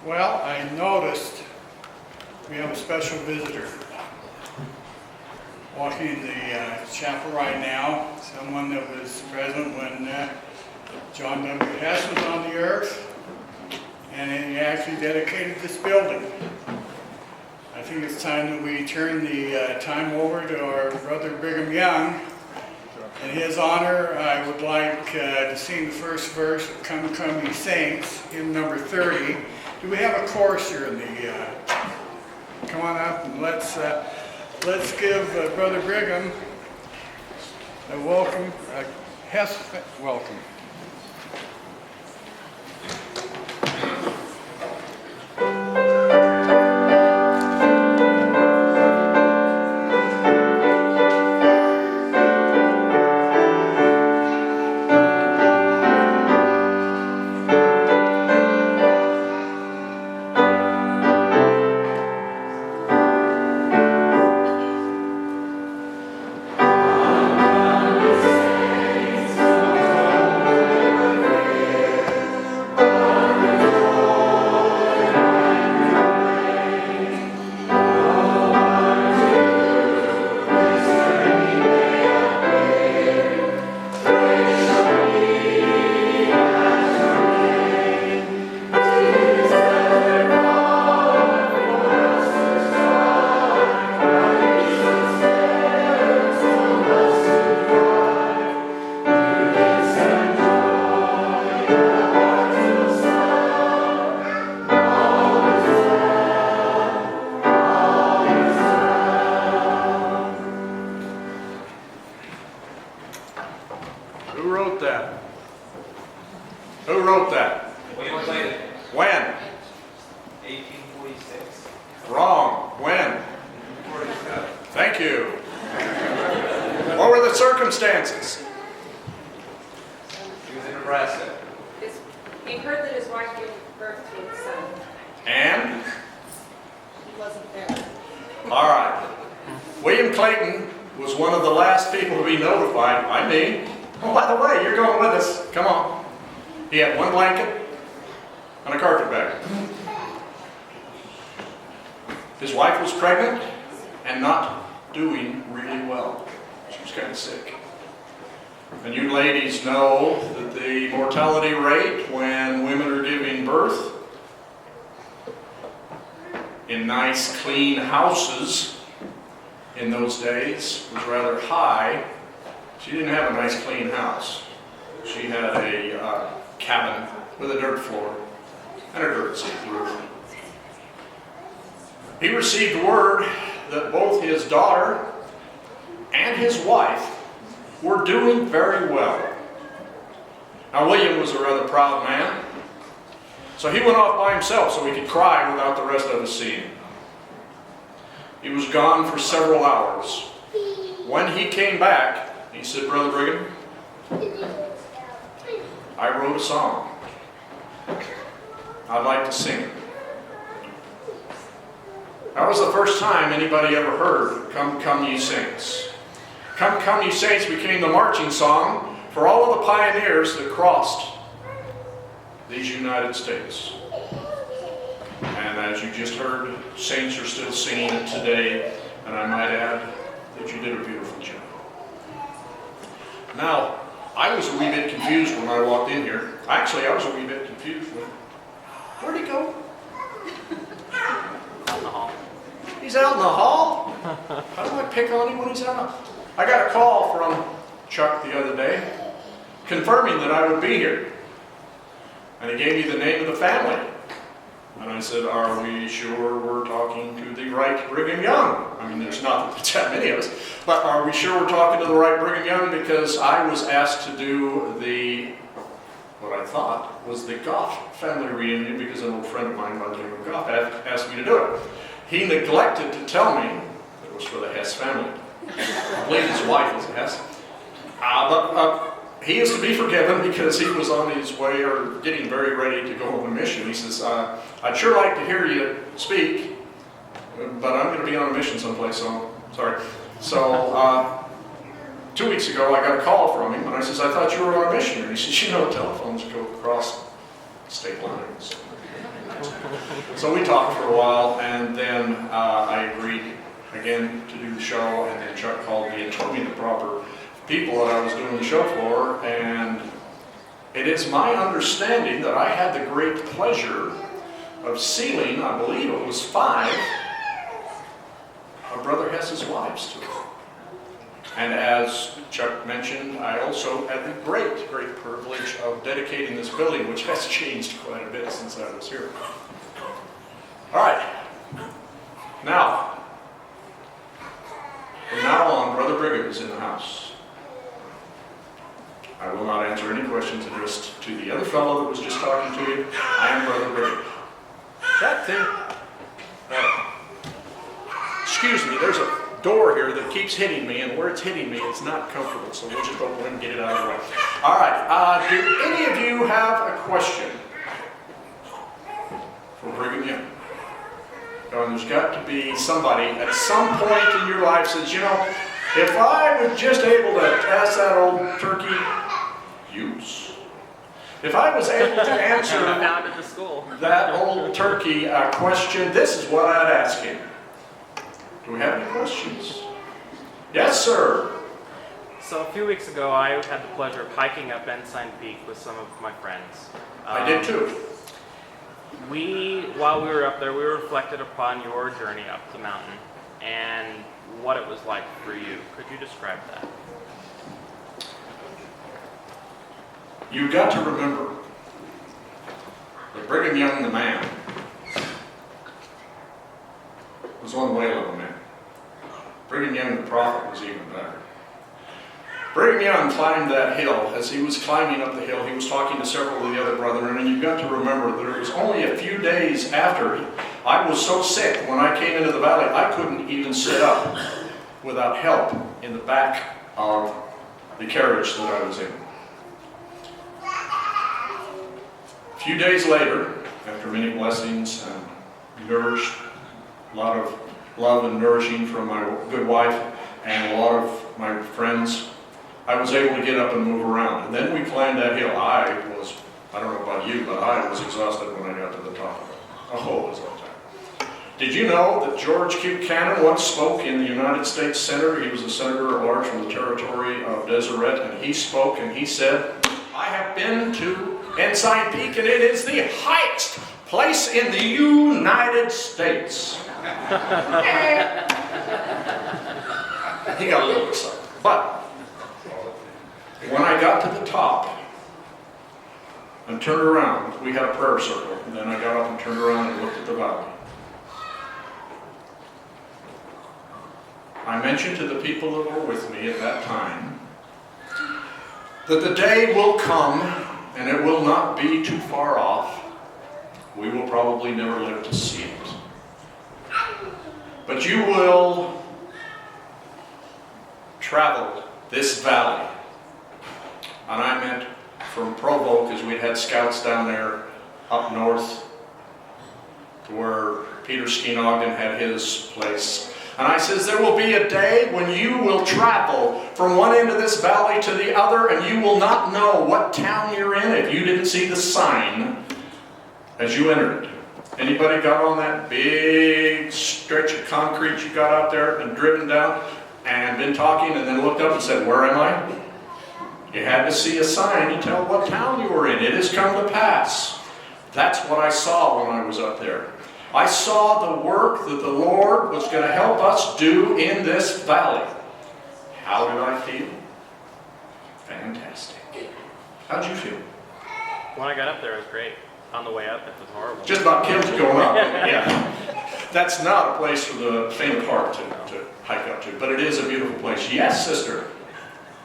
Well, I noticed we have a special visitor walking in the chapel right now, someone that was present when John W. Hess was on the earth, and he actually dedicated this building. I think it's time that we turn the time over to our brother Brigham Young. In his honor, I would like to sing the first verse of Come, Come Ye Saints, hymn number 30. Do we have a chorus here in the, come on up and let's give Brother Brigham a welcome, Hess welcome. Who wrote that? Who wrote that? William Clayton. When? 1846. Wrong. When? 47. Thank you. What were the circumstances? He was in Nebraska. He heard that his wife gave birth to his son. And? He wasn't there. All right. William Clayton was one of the last people to be notified by me. Oh, by the way, you're going with us. Come on. He had one blanket and a carpet bag. His wife was pregnant and not doing really well. She was kind of sick. And you ladies know that the mortality rate when women are giving birth in nice, clean houses in those days was rather high. She didn't have a nice, clean house. She had a cabin with a dirt floor and a dirt roof. He received word that both his daughter and his wife were doing very well. Now, William was a rather proud man, so he went off by himself so he could cry without the rest of us seeing him. He was gone for several hours. When he came back, he said, Brother Brigham, I wrote a song. I'd like to sing it. That was the first time anybody ever heard Come, Come Ye Saints. Come, Come Ye Saints became the marching song for all of the pioneers that crossed these United States. And as you just heard, saints are still singing it today, and I might add that you did a beautiful job. Now, I was a wee bit confused when I walked in here. Actually, I was a wee bit confused when... Where'd he go? Out in the hall. He's out in the hall? How do I pick on him when he's out? I got a call from Chuck the other day confirming that I would be here. And he gave me the name of the family. And I said, are we sure we're talking to the right Brigham Young? I mean, there's not that many of us, but are we sure we're talking to the right Brigham Young? Because I was asked to do what I thought was the Goff family reunion because an old friend of mine by the name of Goff asked me to do it. He neglected to tell me that it was for the Hess family. I believe his wife is a Hess. But he is to be forgiven because he was on his way or getting very ready to go on a mission. He says, I'd sure like to hear you speak, but I'm going to be on a mission someplace, so sorry. So 2 weeks ago, I got a call from him, and I says, I thought you were on a mission. And he says, you know, telephones go across state lines. So we talked for a while, and then I agreed again to do the show, and then Chuck called me and told me the proper people that I was doing the show for, and it is my understanding that I had the great pleasure of sealing, I believe it was 5 of Brother Hess's wives to it. And as Chuck mentioned, I also had the great privilege of dedicating this building, which has changed quite a bit since I was here. All right. Now, from now on, Brother Brigham is in the house. I will not answer any questions addressed to the other fellow that was just talking to you. I am Brother Brigham. That thing, excuse me, there's a door here that keeps hitting me, and where it's hitting me, it's not comfortable, so we'll just open it and get it out of the way. All right, do any of you have a question for Brigham Young? There's got to be somebody at some point in your life says, you know, if I was just able to ask that old turkey, use. If I was able to answer that old turkey question, this is what I'd ask him. Do we have any questions? Yes, sir. So a few weeks ago, I had the pleasure of hiking up Ensign Peak with some of my friends. I did too. While we were up there, we reflected upon your journey up the mountain and what it was like for you. Could you describe that? You've got to remember that Brigham Young, the man, was one whale of a man. Brigham Young, the prophet, was even better. Brigham Young climbed that hill. As he was climbing up the hill, he was talking to several of the other brethren, and you've got to remember that it was only a few days after I was so sick when I came into the valley, I couldn't even sit up without help in the back of the carriage that I was in. A few days later, after many blessings and nourished, a lot of love and nourishing from my good wife and a lot of my friends, I was able to get up and move around. And then we climbed that hill. I don't know about you, but I was exhausted when I got to the top of it. Oh, it was all time. Did you know that George Buchanan once spoke in the United States Senate? He was a senator at large from the territory of Deseret, and he spoke and he said, I have been to Ensign Peak, and it is the highest place in the United States. He got a little excited. But when I got to the top and turned around, we had a prayer circle, and then I got up and turned around and looked at the valley. I mentioned to the people that were with me at that time that the day will come, and it will not be too far off. We will probably never live to see it. But you will travel this valley. And I meant from Provo, because we'd had scouts down there up north to where Peter Skeen Ogden had his place. And I says, there will be a day when you will travel from one end of this valley to the other, and you will not know what town you're in if you didn't see the sign as you entered. Anybody got on that big stretch of concrete you got out there and driven down and been talking and then looked up and said, where am I? You had to see a sign to tell what town you were in. It has come to pass. That's what I saw when I was up there. I saw the work that the Lord was going to help us do in this valley. How did I feel? Fantastic. How'd you feel? When I got up there, it was great. On the way up, it was horrible. Just about killed you going up. Yeah. That's not a place for the faint of heart to hike up to, but it is a beautiful place. Yes, sister?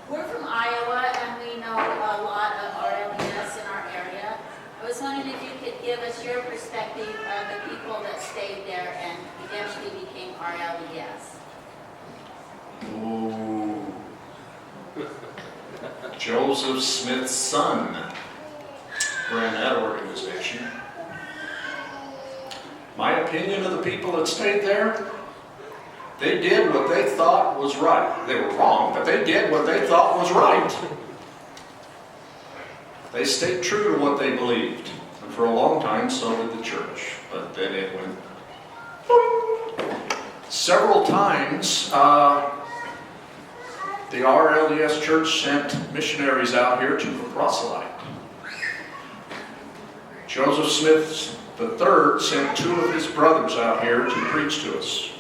We're from Iowa, and we know a lot of RLDS in our area. I was wondering if you could give us your perspective of the people that stayed there and eventually became RLDS. Ooh. Joseph Smith's son ran that organization. My opinion of the people that stayed there, they did what they thought was right. They were wrong, but they did what they thought was right. They stayed true to what they believed. And for a long time, so did the church. but then it went several times. The RLDS Church sent missionaries out here to proselyte. Joseph Smith III sent 2 of his brothers out here to preach to us.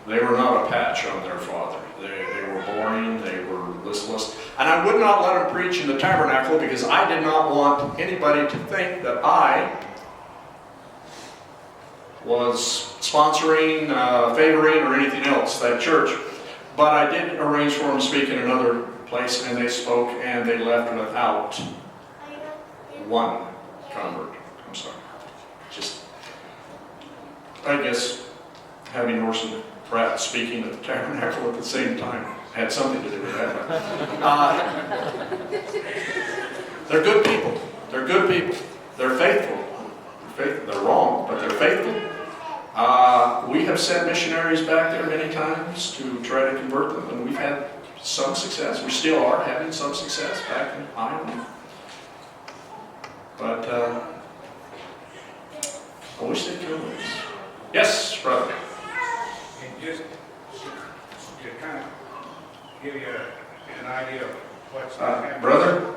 They were not a patch on their father. They were boring, they were listless. And I would not let them preach in the tabernacle because I did not want anybody to think that I was sponsoring, favoring, or anything else that church. But I did arrange for them to speak in another place, and they spoke, and they left without one convert. I'm sorry. Just, I guess, having Orson Pratt speaking at the tabernacle at the same time had something to do with that. They're good people. They're good people. They're faithful. They're wrong, but they're faithful. We have sent missionaries back there many times to try to convert them, and we've had some success. We still are having some success back in Ireland. But I wish they'd kill us. Yes, brother. And just to kind of give you an idea of what's happening. Brother,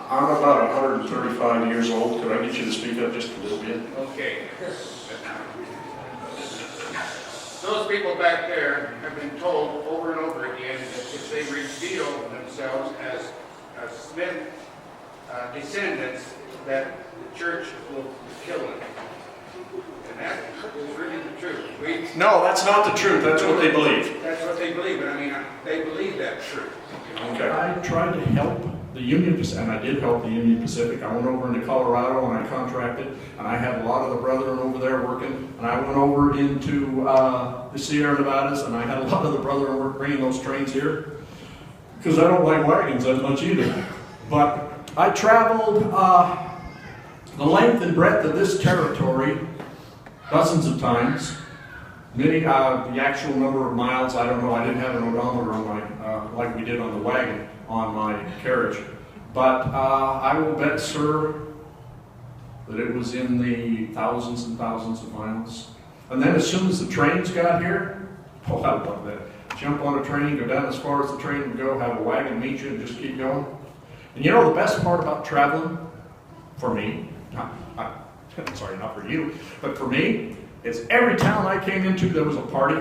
I'm about 135 years old. Could I get you to speak up just a little bit? Okay. Those people back there have been told over and over again that if they reveal themselves as Smith descendants, that the church will kill them. And that is really the truth. No, that's not the truth. That's what they believe. That's what they believe, but I mean, they believe that truth. Okay. I tried to help the Union Pacific, and I did help the Union Pacific. I went over into Colorado and I contracted, and I had a lot of the brethren over there working, and I went over into the Sierra Nevadas, and I had a lot of the brethren work bringing those trains here, because I don't like wagons as much either. But I traveled the length and breadth of this territory dozens of times. Many, the actual number of miles, I don't know. I didn't have an odometer on my, like we did on the wagon, on my carriage. But I will bet, sir, that it was in the thousands and thousands of miles. And then as soon as the trains got here, oh, I love that. Jump on a train, go down as far as the train would go, have a wagon meet you, and just keep going. And you know the best part about traveling, for me, sorry, not for you, but for me, is every town I came into, there was a party.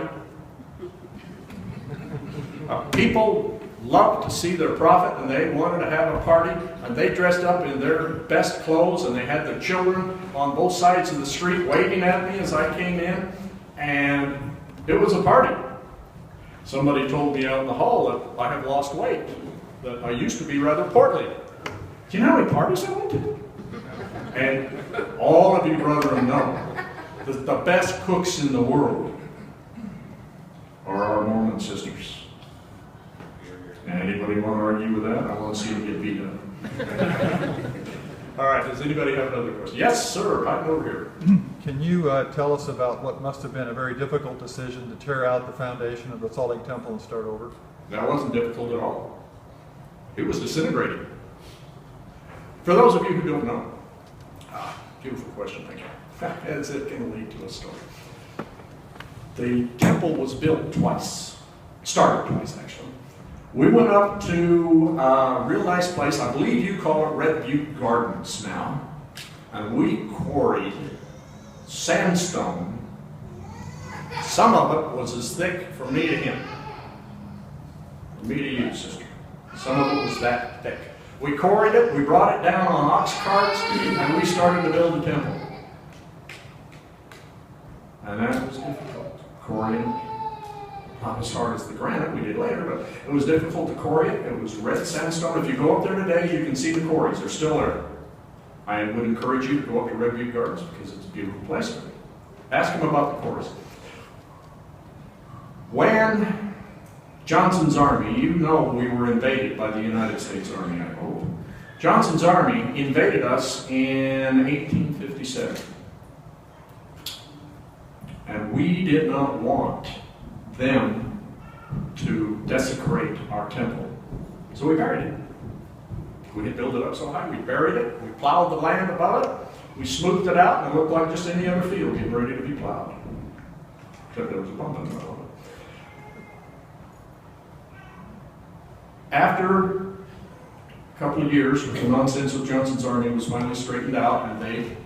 People loved to see their prophet, and they wanted to have a party, and they dressed up in their best clothes, and they had their children on both sides of the street waving at me as I came in, and it was a party. Somebody told me out in the hall that I have lost weight, that I used to be rather portly. Do you know how many parties I went to? And all of you brethren know that the best cooks in the world are our Mormon sisters. And anybody want to argue with that? I want to see them get beat up. All right, does anybody have another question? Yes, sir, right over here. Can you tell us about what must have been a very difficult decision to tear out the foundation of the Salt Lake Temple and start over? That wasn't difficult at all. It was disintegrating. For those of you who don't know, beautiful question, thank you. As it can lead to a story. The temple was built twice, started twice actually. We went up to a real nice place, I believe you call it Red Butte Gardens now, and we quarried sandstone. Some of it was as thick from me to him, from me to you, sister. Some of it was that thick. We quarried it, we brought it down on ox carts, and we started to build the temple. And that was difficult, quarrying. Not as hard as the granite we did later, but it was difficult to quarry it. It was red sandstone. If you go up there today, you can see the quarries. They're still there. I would encourage you to go up to Red Butte Gardens because it's a beautiful place. Ask them about the quarries. When Johnson's army, you know we were invaded by the United States Army, I hope. Johnson's army invaded us in 1857. And we did not want them to desecrate our temple. So we buried it. We had built it up so high, we buried it, we plowed the land above it, We smoothed it out and it looked like just any other field getting ready to be plowed. Except there was a bump in the middle of it. After a couple of years, the nonsense with Johnson's Army was finally straightened out, and they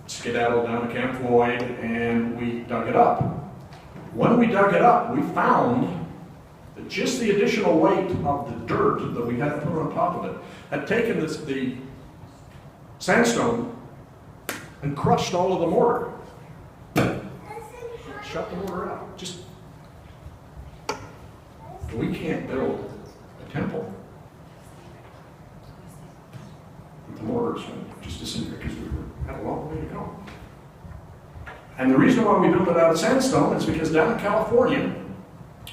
skedaddled down to Camp Floyd, and we dug it up. When we dug it up, we found that just the additional weight of the dirt that we had put on top of it had taken the sandstone and crushed all of the mortar. Shut the mortar out. Just, we can't build a temple with the mortars just disintegrate because we had a long way to go. And the reason why we built it out of sandstone is because down in California,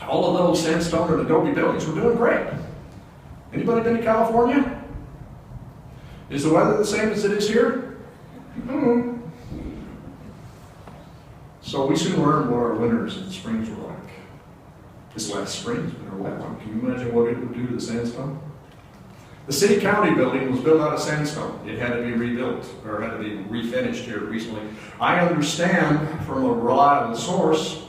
all of those sandstone and adobe buildings were doing great. Anybody been to California? Is the weather the same as it is here? Mm-hmm. So we soon learned what our winters and springs were like. This last spring's been a wet one. Can you imagine what it would do to the sandstone? The city-county building was built out of sandstone. It had to be rebuilt, or had to be refinished here recently. I understand from a reliable source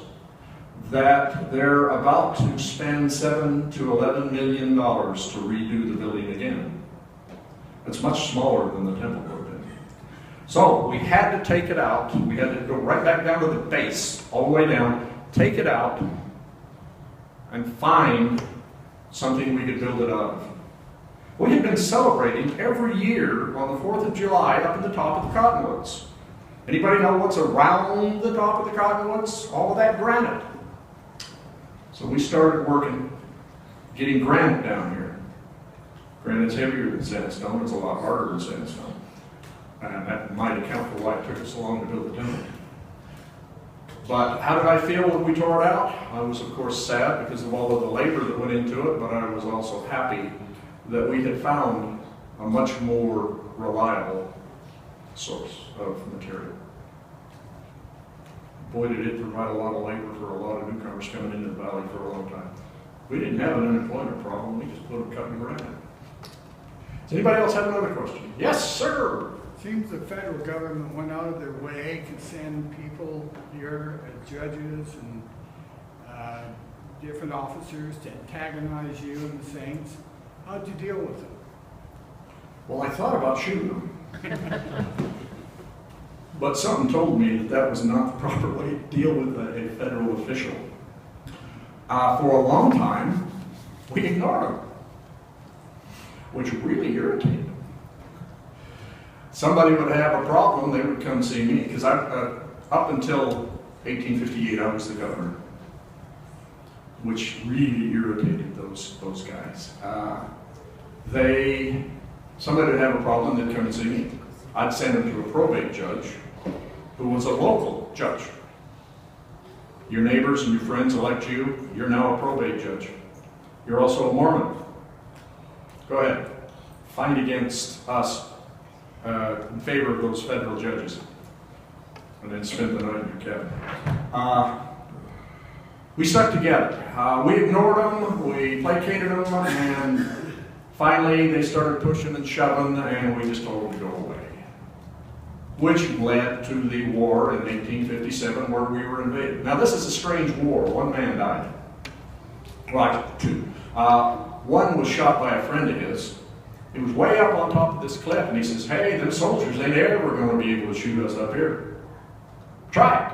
that they're about to spend $7 to $11 million to redo the building again. It's much smaller than the temple would have been. So we had to take it out. We had to go right back down to the base, all the way down, take it out, and find something we could build it out of. We had been celebrating every year on the 4th of July up at the top of the Cottonwoods. Anybody know what's around the top of the Cottonwoods? All of that granite. So we started working, getting granite down here. Granite's heavier than sandstone. It's a lot harder than sandstone. And that might account for why it took us so long to build the temple. But how did I feel when we tore it out? I was, of course, sad because of all of the labor that went into it, but I was also happy that we had found a much more reliable source of material. Boy, did it provide a lot of labor for a lot of newcomers coming into the valley for a long time. We didn't have an unemployment problem. We just put them cutting granite. Does anybody else have another question? Yes, sir. Seems the federal government went out of their way to send people here as judges and different officers to antagonize you and the saints. How'd you deal with them? Well, I thought about shooting them. But something told me that that was not the proper way to deal with a federal official. For a long time, we ignored them, which really irritated them. Somebody would have a problem, they would come see me, because up until 1858, I was the governor, which really irritated those guys. Somebody would have a problem, they'd come and see me. I'd send them to a probate judge, who was a local judge. Your neighbors and your friends elect you, you're now a probate judge. You're also a Mormon. Go ahead, fight against us in favor of those federal judges, and then spend the night in your cabin. We stuck together. We ignored them, we placated them, and finally they started pushing and shoving, and we just told them to go away. Which led to the war in 1857 where we were invaded. Now this is a strange war. One man died. Well, actually, two. One was shot by a friend of his. He was way up on top of this cliff, and he says, "Hey, them soldiers ain't ever going to be able to shoot us up here. Try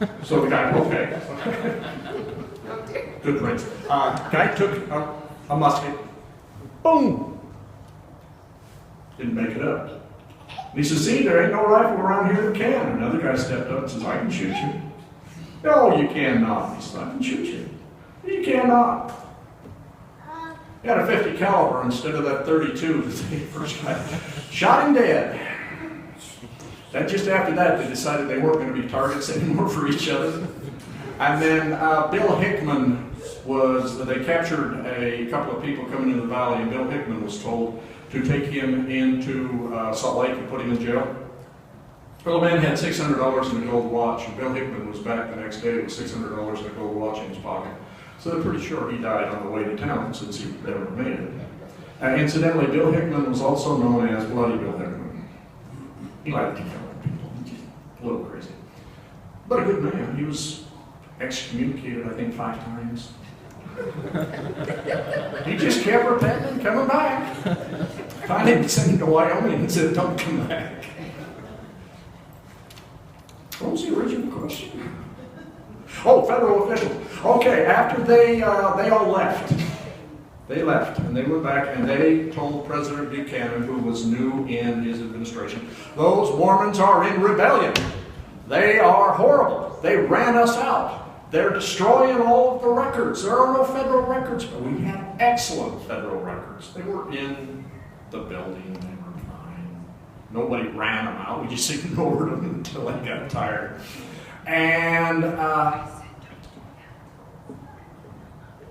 it." So the guy, okay. Good friends. Guy took a musket. Boom! Didn't make it up. And he says, "See, there ain't no rifle around here that can." Another guy stepped up and says, "I can shoot you." "No, you cannot." He says, "I can shoot you." "You cannot." He had a 50 caliber instead of that 32 that the first guy shot him dead. Then just after that, they decided they weren't going to be targets anymore for each other. And then Bill Hickman they captured a couple of people coming into the valley, and Bill Hickman was told to take him into Salt Lake and put him in jail. Well, the man had $600 in a gold watch, and Bill Hickman was back the next day with $600 in a gold watch in his pocket. So they're pretty sure he died on the way to town since he never made it. Incidentally, Bill Hickman was also known as Bloody Bill Hickman. He liked to kill. a little crazy. But a good man. He was excommunicated, I think, 5 times. He just kept repenting, coming back. Finally, he sent him to Wyoming and said, don't come back. What was the original question? Oh, federal officials. Okay, after they all left. They left, and they went back, and they told President Buchanan, who was new in his administration, those Mormons are in rebellion. They are horrible. They ran us out. They're destroying all of the records. There are no federal records, but we had excellent federal records. They were in the building. They were fine. Nobody ran them out. We just ignored them until they got tired. And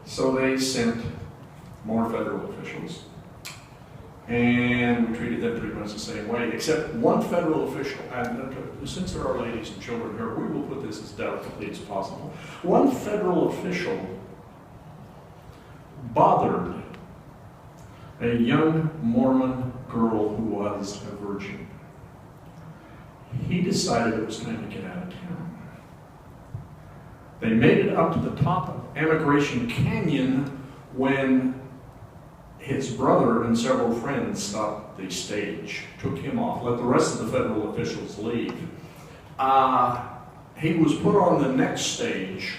so they sent more federal officials. And we treated them pretty much the same way, except one federal official, and since there are ladies and children here, we will put this as delicately as possible. One federal official bothered a young Mormon girl who was a virgin. He decided it was time to get out of town. They made it up to the top of Emigration Canyon when his brother and several friends stopped the stage, took him off, let the rest of the federal officials leave. He was put on the next stage,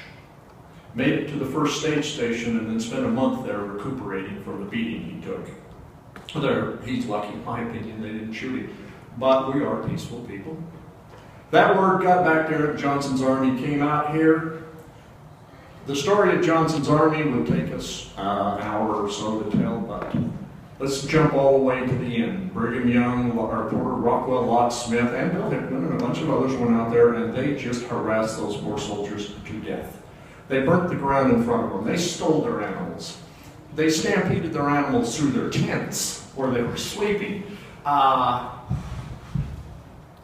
made it to the first stage station, and then spent a month there recuperating from the beating he took. He's lucky, in my opinion, they didn't shoot him. But we are peaceful people. That word got back there. Johnson's army came out here. The story of Johnson's army would take us an hour or so to tell, but let's jump all the way to the end. Brigham Young, our Porter Rockwell, Lot Smith, and Bill Hickman, and a bunch of others went out there, and they just harassed those poor soldiers to death. They burnt the ground in front of them. They stole their animals. They stampeded their animals through their tents where they were sleeping.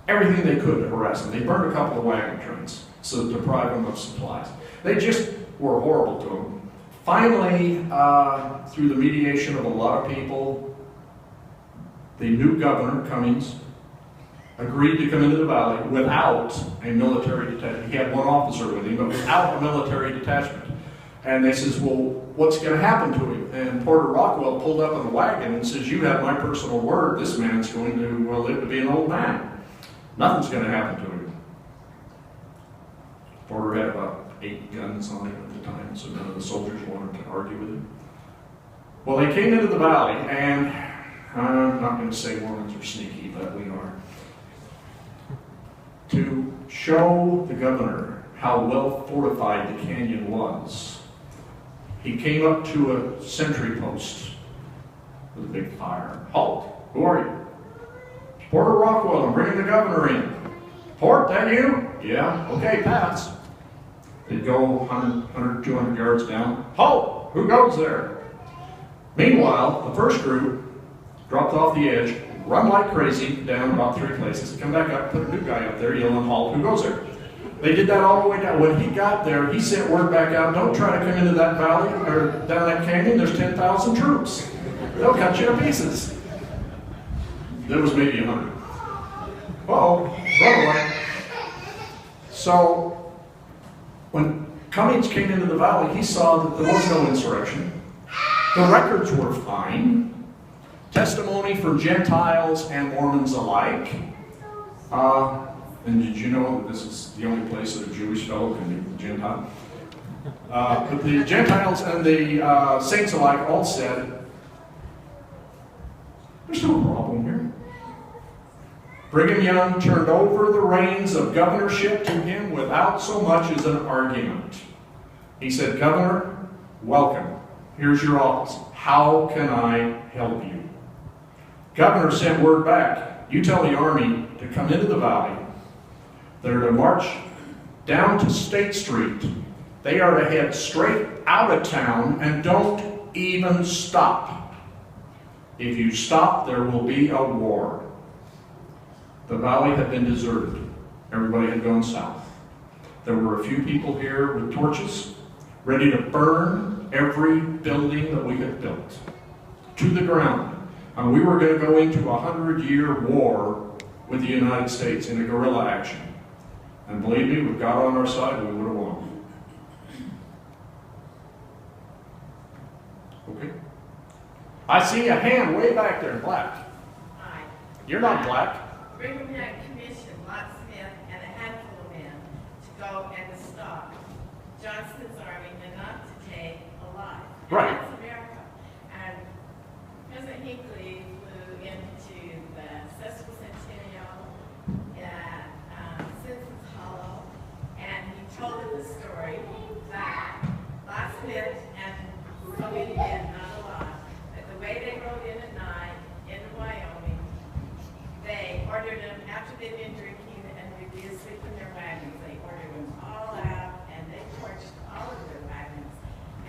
Everything they could to harass them. They burned a couple of wagon trains so to deprive them of supplies. They just were horrible to them. Finally, through the mediation of a lot of people, the new governor, Cummings, agreed to come into the valley without a military detachment. He had one officer with him, but without a military detachment. And they says, well, what's going to happen to him? And Porter Rockwell pulled up in a wagon and says, you have my personal word, this man's going to live to be an old man. Nothing's going to happen to him. Porter had about 8 guns on him at the time, so none of the soldiers wanted to argue with him. Well, they came into the valley, and I'm not going to say Mormons are sneaky, but we are. To show the governor how well fortified the canyon was, he came up to a sentry post with a big fire. Halt! Who are you? Porter Rockwell, I'm bringing the governor in. Port, that you? Yeah. Okay, pass. They'd go 100, 200 yards down. Halt! Who goes there? Meanwhile, the first group dropped off the edge, run like crazy down about 3 places, come back up, put a new guy up there, yelling, halt, who goes there? They did that all the way down. When he got there, he sent word back out, don't try to come into that valley or down that canyon, there's 10,000 troops. They'll cut you to pieces. There was maybe 100. Uh-oh, run away. So, when Cummings came into the valley, he saw that there was no insurrection. The records were fine. Testimony for Gentiles and Mormons alike. And did you know that this is the only place that a Jewish fellow can be a Gentile? But the Gentiles and the saints alike all said, there's no problem here. Brigham Young turned over the reins of governorship to him without so much as an argument. He said, Governor, welcome. Here's your office. How can I help you? Governor sent word back. You tell the army to come into the valley. They're to march down to State Street. They are to head straight out of town and don't even stop. If you stop, there will be a war. The valley had been deserted. Everybody had gone south. There were a few people here with torches, ready to burn every building that we had built to the ground. And we were going to go into a 100-year war with the United States in a guerrilla action. And believe me, with God on our side, we would have won. Okay. I see a hand way back there in black. Hi. You're not black. Brigham had commissioned Lot Smith and a handful of men to go and to stop Johnston's army and not to take alive. And Right. that's America. And President Hinckley flew into the sesquicentennial at Simpsons Hollow, and he told them the story that Lot Smith and so many men, not a lot, that the way they rode in at night into Wyoming, they ordered them, after they'd been drinking and would be asleep in their wagons, they ordered them all out and they torched all of their wagons.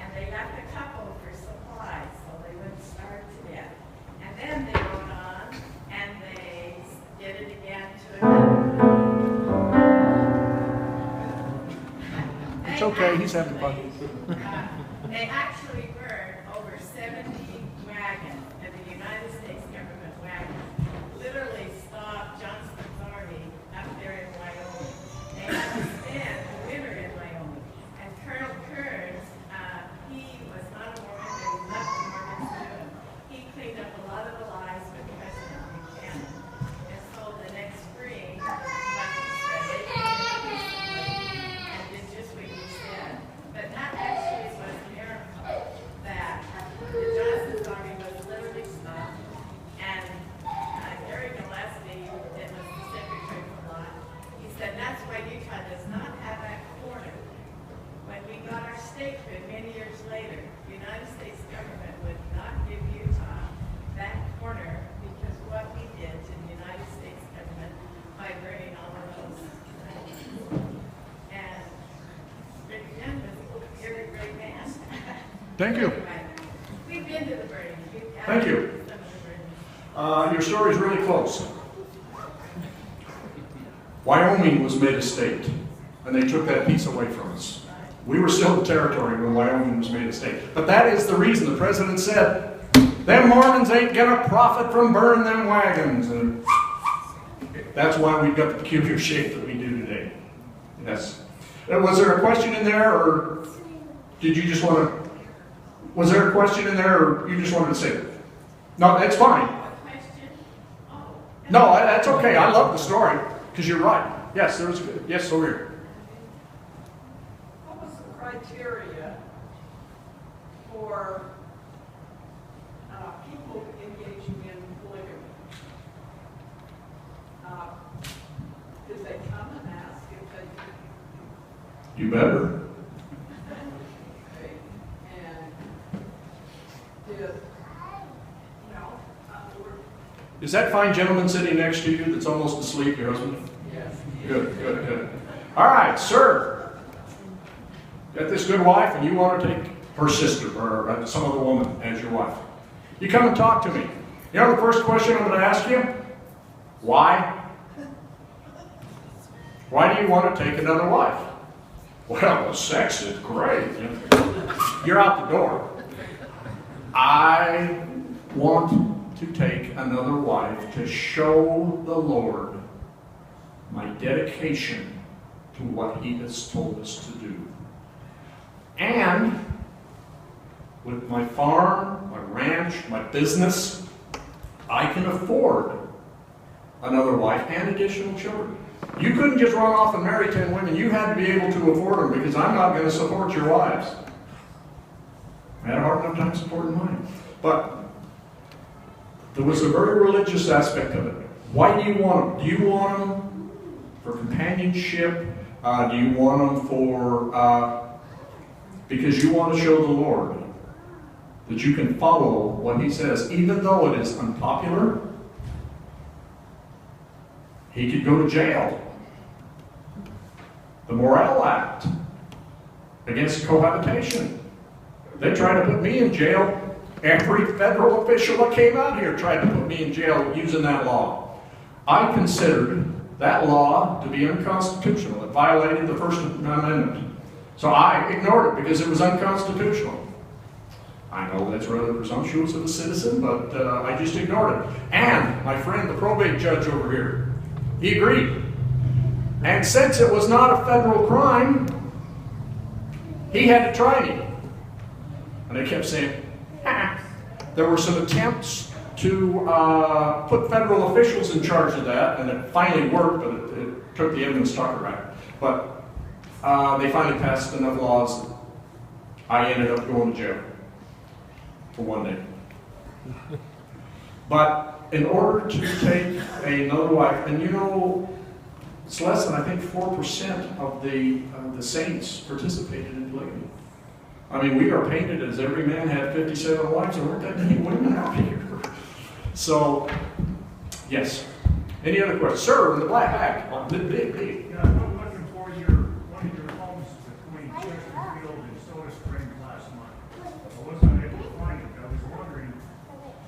And they left a couple for supplies so they wouldn't starve to death. And then they rode on and they did it again to It's okay, he's having fun. They actually burned over 70 wagons, and the United States government wagons literally stopped Johnston's army up there in Wyoming. They had to spend the winter in Wyoming. And Colonel Kearns, he was not a Mormon, but he left the Mormons to him. He cleaned up a lot of the lies with President Buchanan. And so the next spring, like you said, they came in peaceably and did just what you said. But that actually was a miracle that the Johnston's army was literally stopped. And Gary Gillespie, that was the secretary for Lot, he said that's why Utah does not have that corner. When we got our statehood many years later, the United States government would not give Utah that corner because what we did to the United States government by burning all of those things. And Rick Young was a very great man. Thank you. Anyway, we've been to the burning. Thank you. Some of the burnings. Your story is really close. Wyoming was made a state, and they took that piece away from us. We were still the territory when Wyoming was made a state. But that is the reason the president said, them Mormons ain't gonna profit from burning them wagons. And that's why we've got the peculiar shape that we do today. Yes. Was there a question in there, or did you just want to, was there a question in there, or you just wanted to say it? No, that's fine. Question? Oh. No, that's okay. I love the story, because you're right. Yes, there was, yes, over here. What was the criteria for people engaging in polygamy? Did they come and ask if they could? You better. Okay. And did, you know, were, Is that fine gentleman sitting next to you that's almost asleep, your husband? yes. Good, good, good. All right, sir. Got this good wife, and you want to take her sister or some other woman as your wife. You come and talk to me. You know the first question I'm going to ask you? Why? Why do you want to take another wife? Well, the sex is great. You're out the door. I want to take another wife to show the Lord my dedication to what He has told us to do. And with my farm, my ranch, my business, I can afford another wife and additional children. You couldn't just run off and marry 10 women. You had to be able to afford them, because I'm not going to support your wives. I had a hard enough time supporting mine. But there was a very religious aspect of it. Why do you want them? Do you want them for companionship? Do you want them for, because you want to show the Lord that you can follow what He says, even though it is unpopular? He could go to jail. The Morale Act against cohabitation. They tried to put me in jail. Every federal official that came out here tried to put me in jail using that law. I considered that law to be unconstitutional. It violated the First Amendment. So I ignored it because it was unconstitutional. I know that's rather presumptuous of a citizen, but I just ignored it. And my friend, the probate judge over here, he agreed. And And since it was not a federal crime, he had to try me. And they kept saying, there were some attempts to put federal officials in charge of that, and it finally worked, but it took the Evidence Tucker Act. But they finally passed enough laws that I ended up going to jail for 1 day. But in order to take another wife, and you know, it's less than, I think, 4% of the saints participated in polygamy. I mean, we are painted as every man had 57 wives. There weren't that many women out here. So, yes. Any other questions? Sir, in the black bag. Big. Yeah, I'm looking for one of your homes between Chesterfield and Soda Springs last month. I wasn't able to find it. I was wondering,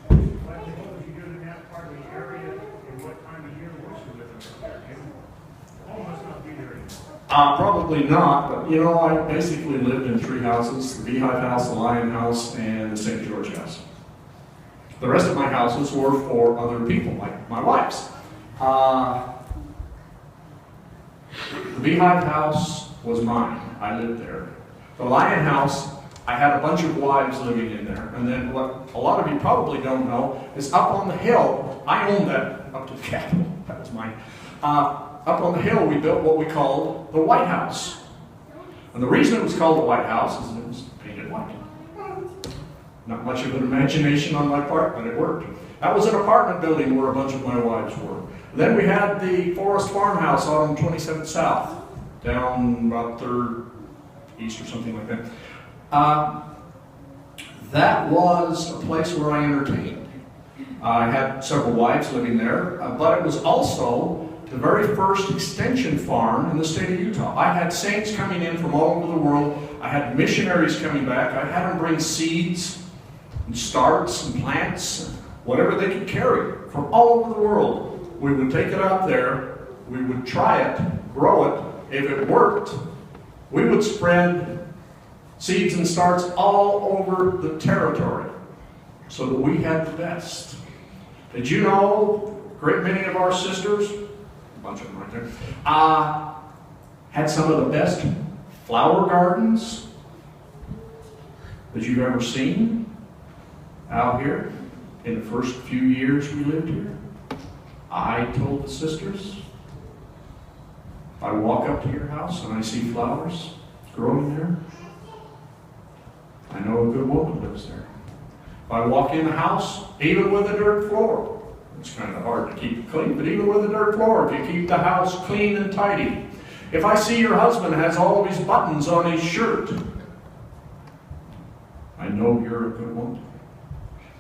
what did you do in that part of the area, and what time of year was you living there? The home must not be there anymore. Probably not, but you know, I basically lived in 3 houses: the Beehive House, the Lion House, and the St. George House. The rest of my houses were for other people, like my wife's. The Beehive House was mine. I lived there. The Lion House, I had a bunch of wives living in there. And then what a lot of you probably don't know is up on the hill, I owned that up to the Capitol. That was mine. Up on the hill, we built what we called the White House. And the reason it was called the White House is it was painted white. Not much of an imagination on my part, but it worked. That was an apartment building where a bunch of my wives were. Then we had the Forest Farmhouse on 27th South, down about 3rd East or something like that. That was a place where I entertained. I had several wives living there, but it was also the very first extension farm in the state of Utah. I had saints coming in from all over the world. I had missionaries coming back. I had them bring seeds and starts and plants, whatever they could carry from all over the world. We would take it out there, we would try it, grow it. If it worked, we would spread seeds and starts all over the territory so that we had the best. Did you know a great many of our sisters, a bunch of them right there, had some of the best flower gardens that you've ever seen out here in the first few years we lived here? I told the sisters, if I walk up to your house and I see flowers growing there, I know a good woman lives there. If I walk in the house, even with a dirt floor, it's kind of hard to keep it clean, but even with a dirt floor, if you keep the house clean and tidy. If I see your husband has all of his buttons on his shirt, I know you're a good woman.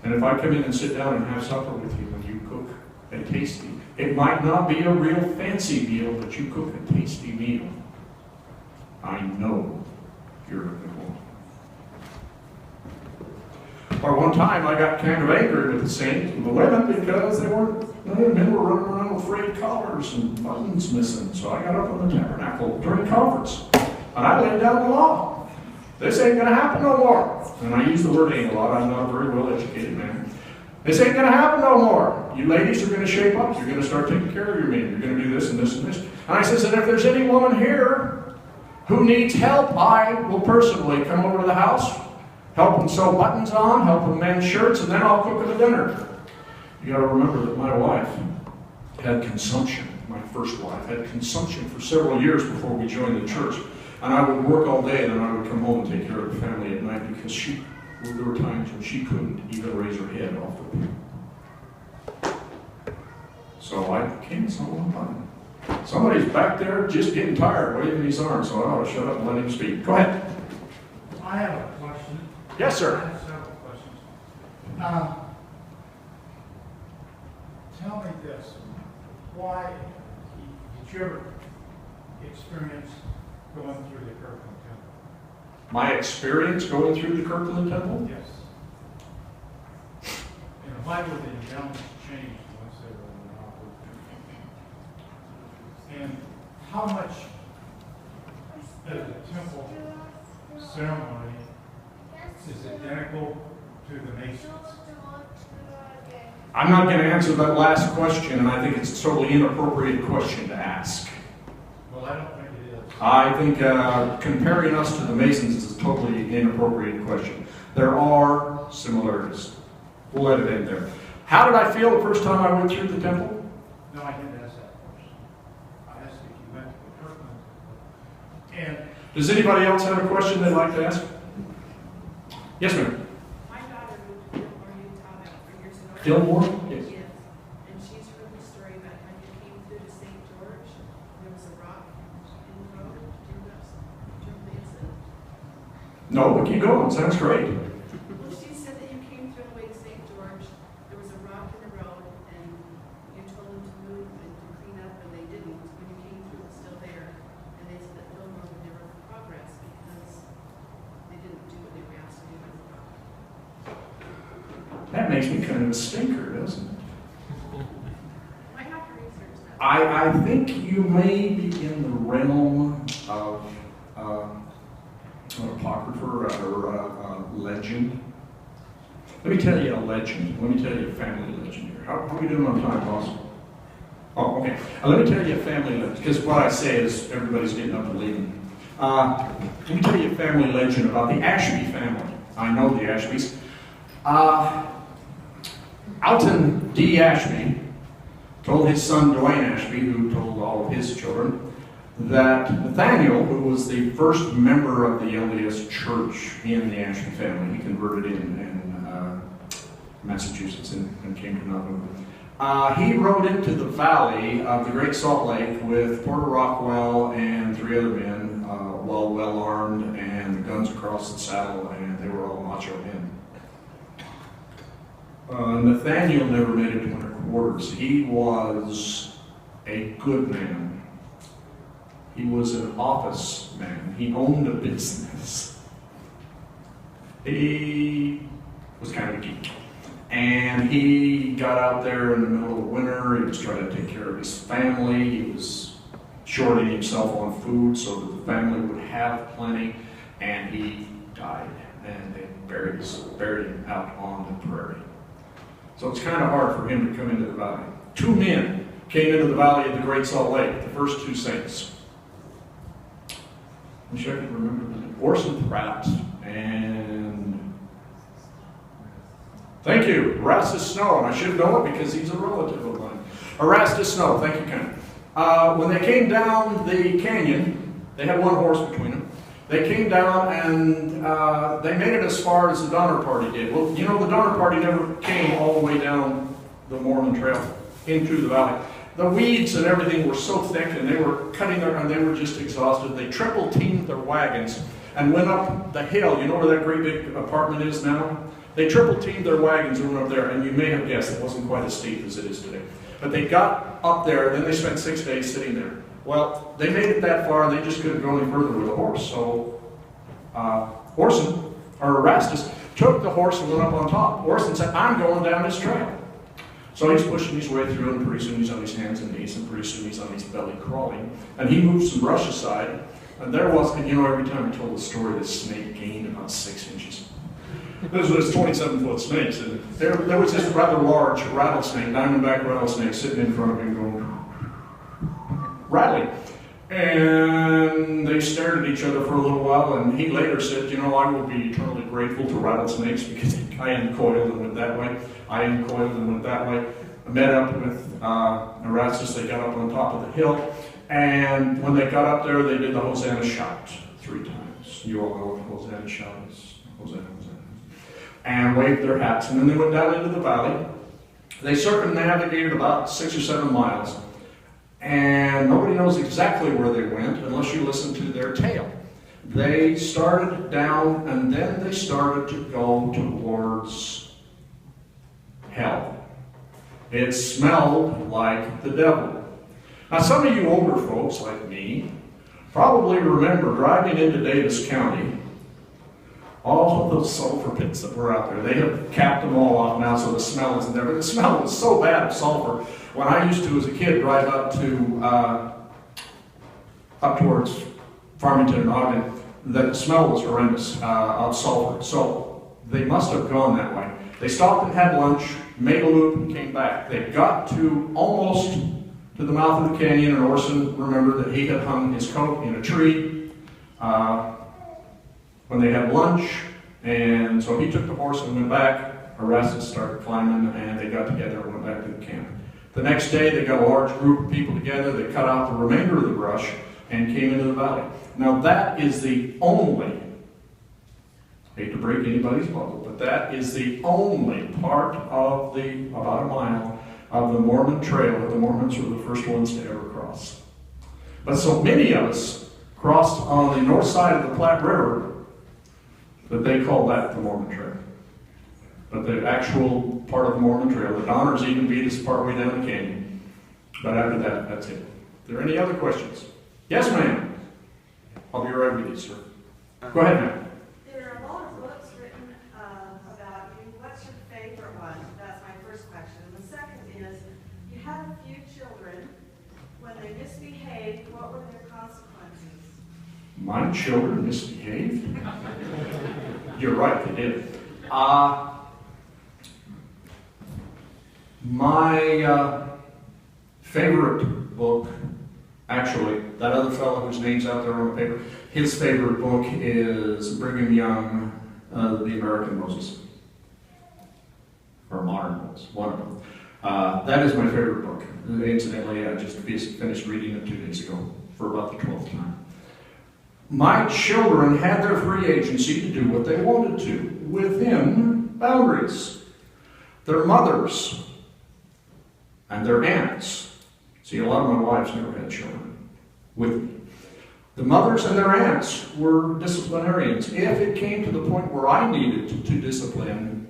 And if I come in and sit down and have supper with you and you cook a tasty, it might not be a real fancy meal, but you cook a tasty meal, I know you're a good woman. Or one time I got kind of angry with the saints and the women because the men were running around with frayed collars and buttons missing. So I got up in the tabernacle during conference and I laid down the law. This ain't going to happen no more. And I use the word ain't a lot. I'm not a very well-educated man. This ain't going to happen no more. You ladies are going to shape up. You're going to start taking care of your men. You're going to do this and this and this. And I says, and if there's any woman here who needs help, I will personally come over to the house, help them sew buttons on, help them mend shirts, and then I'll cook them a dinner. You got to remember that my wife had consumption. My first wife had consumption for several years before we joined the church. And I would work all day, and then I would come home and take care of the family at night because there were times when she couldn't even raise her head off the pillow. So I became someone button. Somebody's back there just getting tired, waving his arms, so I ought to shut up and let him speak. Go ahead. I have a question. Yes, sir. I have several questions. Tell me this. Why did you ever experience going through the Kirkland Temple? My experience going through the Kirkland Temple? Yes. And why were the endowments changed once they were in the And how much of the temple ceremony is identical to the Masons? I'm not going to answer that last question, and I think it's a totally inappropriate question to ask. Well, Well, I don't think it is. I think comparing us to the Masons is a totally inappropriate question. There are similarities. We'll let it end there. How did I feel the first time I went through the temple? No, I didn't ask that question. I asked if you went to the Kirkland. And Does anybody else have a question they'd like to ask? Yes, ma'am. My daughter moved to Gilmore, Utah about 3 years ago. Gilmore? Yes. Yes. And she's heard the story about how you came through to St. George. There was a rock in the road. Do you remember the incident? No, but keep going. Sounds great. Well, she said that you came through the way to St. George. There was a rock in the road, and you told them to move and to clean up, and they didn't. When you came through, it was still there. And they said that Gilmore would never progress because they didn't do what they were asked to do with the rock. That makes me kind of a stinker, doesn't it? I have to research that. I think you may be in the realm of an apocrypha or legend. Let me tell you a legend. Let me tell you a family legend here. How are we doing on time, boss? Oh, okay. Let me tell you a family legend, because what I say is everybody's getting up and leaving. Let me tell you a family legend about the Ashby family. I know the Ashbys. Alton D. Ashby told his son Dwayne Ashby, who told all of his children, that Nathaniel, who was the first member of the LDS church in the Ashby family, he converted in Massachusetts and came to Nauvoo. He rode into the valley of the Great Salt Lake with Porter Rockwell and 3 other men, well armed, and the guns across the saddle, and they were all macho men. Nathaniel never made it to winter quarters. He was a good man. He was an office man. He owned a business. He was kind of a geek. And he got out there in the middle of the winter. He was trying to take care of his family. He was shorting himself on food so that the family would have plenty. And he died. And they buried him out on the prairie. So it's kind of hard for him to come into the valley. 2 men came into the valley of the Great Salt Lake, the first 2 saints. I'm sure I can remember the name. Orson Pratt and... Thank you, Erastus Snow. And I should know it because he's a relative of mine. Erastus Snow, thank you, Ken. When they came down the canyon, they had 1 horse between them. They came down and they made it as far as the Donner Party did. Well, you know, the Donner Party never came all the way down the Mormon Trail into the valley. The weeds and everything were so thick, and they were and they were just exhausted. They triple-teamed their wagons and went up the hill. You know where that great big apartment is now? They triple-teamed their wagons and went up there, and you may have guessed it wasn't quite as steep as it is today. But they got up there, then they spent 6 days sitting there. Well, they made it that far, and they just couldn't go any further with a horse. So Orson, or Erastus, took the horse and went up on top. Orson said, I'm going down this trail. So he's pushing his way through, and pretty soon he's on his hands and knees, and pretty soon he's on his belly crawling. And he moved some brush aside, and there was, and you know, every time he told the story, this snake gained about 6 inches. This was 27-foot snakes, and there was this rather large rattlesnake, diamondback rattlesnake, sitting in front of him going, rattling. And they stared at each other for a little while, and he later said, you know, I will be eternally grateful to rattlesnakes because I uncoiled and went that way. I uncoiled and went that way. I met up with Erastus. They got up on top of the hill, and when they got up there, they did the Hosanna shout 3 times. You all know what the Hosanna shout is. Hosanna, Hosanna. And waved their hats, and then they went down into the valley. They circumnavigated about 6 or 7 miles. And nobody knows exactly where they went unless you listen to their tale. They started down, and then they started to go towards hell. It smelled like the devil. Now, some of you older folks like me probably remember driving into Davis County, all of those sulfur pits that were out there. They have capped them all off now, so the smell isn't there. But the smell was so bad of sulfur. When I used to, as a kid, drive up towards Farmington and Ogden, the smell was horrendous of sulfur. So they must have gone that way. They stopped and had lunch, made a loop, and came back. They got to almost to the mouth of the canyon, and Orson remembered that he had hung his coat in a tree when they had lunch, and so he took the horse and went back. Erastus started climbing, and they got together and went back to the camp. The next day, they got a large group of people together. They cut out the remainder of the brush and came into the valley. Now, that is the only, hate to break anybody's bubble, but that is the only part of the, about a mile, of the Mormon Trail that the Mormons were the first ones to ever cross. But so many of us crossed on the north side of the Platte River that they call that the Mormon Trail. But the actual part of the Mormon Trail, the Donners even beat us partway down the canyon. But after that, that's it. Are there any other questions? Yes, ma'am. I'll be right with you, sir. Go ahead, ma'am. There are a lot of books written about you. What's your favorite one? That's my first question. And the second is, you had a few children. When they misbehaved, what were their consequences? My children misbehaved? You're right, they did. My favorite book, actually, that other fellow whose name's out there on the paper, his favorite book is Brigham Young, The American Moses. Or Modern Moses, one of them. That is my favorite book. Incidentally, I just finished reading it 2 days ago for about the 12th time. My children had their free agency to do what they wanted to, within boundaries. Their mothers and their aunts. See, a lot of my wives never had children with me. The mothers and their aunts were disciplinarians. If it came to the point where I needed to discipline,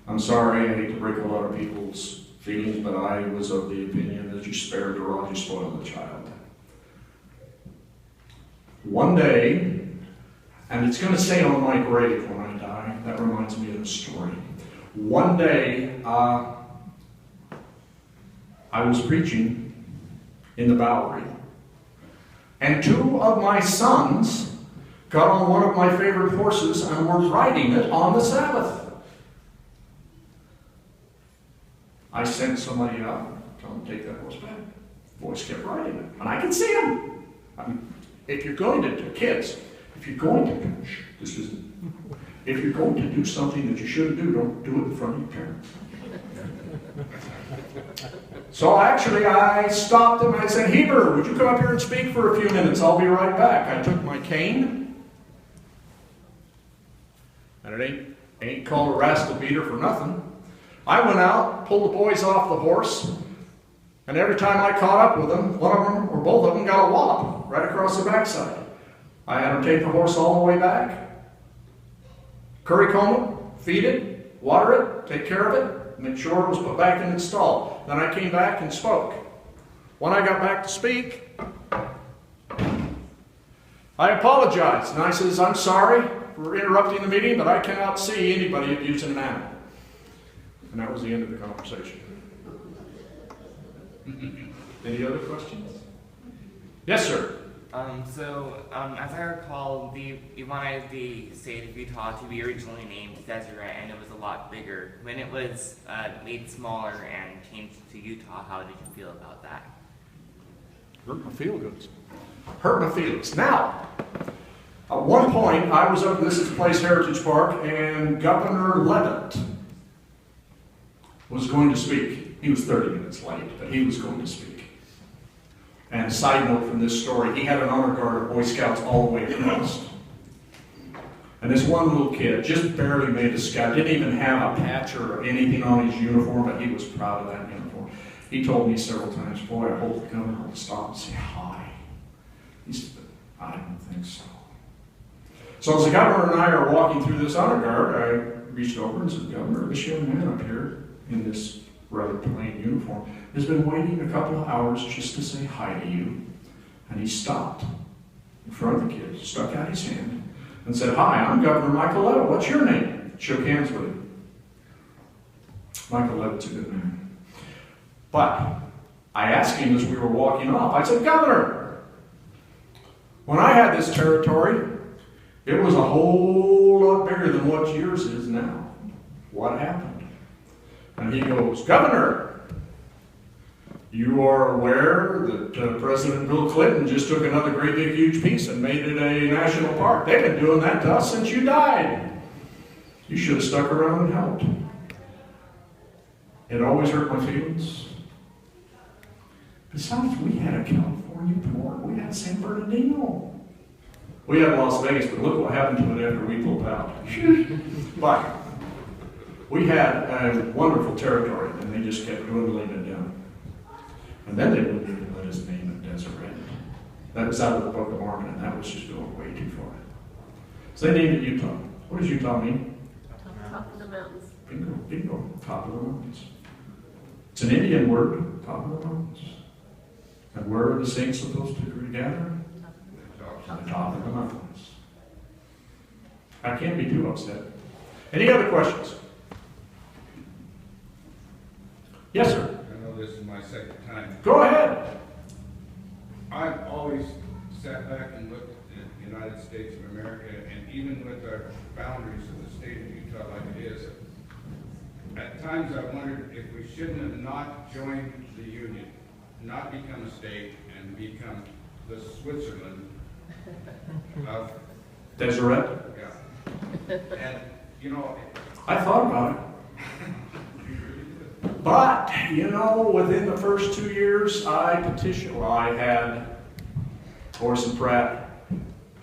I'm sorry, I hate to break a lot of people's feelings, but I was of the opinion that you spare the rod, you spoil the child. One day, and it's going to say on my grave when I die, that reminds me of a story. One day, I was preaching in the Bowery, and two of my sons got on one of my favorite horses and were riding it on the Sabbath. I sent somebody out, tell them to take that horse back. The boys kept riding it, and I could see them. I mean, if you're going to, kids, if you're going to, this isn't, if you're going to do something that you shouldn't do, don't do it in front of your parents. So actually, I stopped him and I said, Heber, would you come up here and speak for a few minutes? I'll be right back. I took my cane, and it ain't called a rascal beater for nothing. I went out, pulled the boys off the horse, and every time I caught up with them, one of them or both of them got a wallop right across the backside. I had them take the horse all the way back, curry comb it, feed it, water it, take care of it, make sure it was put back in its stall. Then I came back and spoke. When I got back to speak, I apologized, and I says, I'm sorry for interrupting the meeting, but I cannot see anybody abusing an animal. And that was the end of the conversation. Any other questions? Yes, sir. As I recall, you wanted the state of Utah to be originally named Deseret, and it was a lot bigger. When it was made smaller and changed to Utah, how did you feel about that? Hurt my feelings. Hurt my feelings. Now, at one point, I was up, this is Place Heritage Park, and Governor Levitt was going to speak. He was 30 minutes late, but he was going to speak. And side note from this story, he had an honor guard of Boy Scouts all the way across. And this one little kid just barely made a scout, didn't even have a patch or anything on his uniform, but he was proud of that uniform. He told me several times, boy, I hope the governor will stop and say hi. He said, I don't think so. So as the governor and I are walking through this honor guard, I reached over and said, Governor, this young man up here in this rather plain uniform has been waiting a couple of hours just to say hi to you. And he stopped in front of the kid, stuck out his hand, and said, hi, I'm Governor Michael Levitt. What's your name? Shook hands with him. Michael Levitt's a good man. But I asked him as we were walking off, I said, Governor, when I had this territory, it was a whole lot bigger than what yours is now. What happened? And he goes, Governor, You are aware that President Bill Clinton just took another great big huge piece and made it a national park. They've been doing that to us since you died. You should have stuck around and helped. It always hurt my feelings. Besides, we had a California port. We had San Bernardino. We had Las Vegas, but look what happened to it after we pulled out. But we had a wonderful territory, and they just kept dwindling it down. And then they wouldn't even let us name it Deseret. That was out of the Book of Mormon, and that was just going way too far. So they named it Utah. What does Utah mean? Top of the mountains. Bingo, bingo, top of the mountains. It's an Indian word, top of the mountains. And where are the saints supposed to gather? At the top of the mountains. I can't be too upset. Any other questions? Yes, sir. I know this is my second time. Go ahead. I've always sat back and looked at the United States of America, and even with our boundaries of the state of Utah like it is, at times I wondered if we shouldn't have not joined the Union, not become a state, and become the Switzerland of Deseret? Yeah. And, you know, I thought about it. But, you know, within the first 2 years, I had Orson Pratt.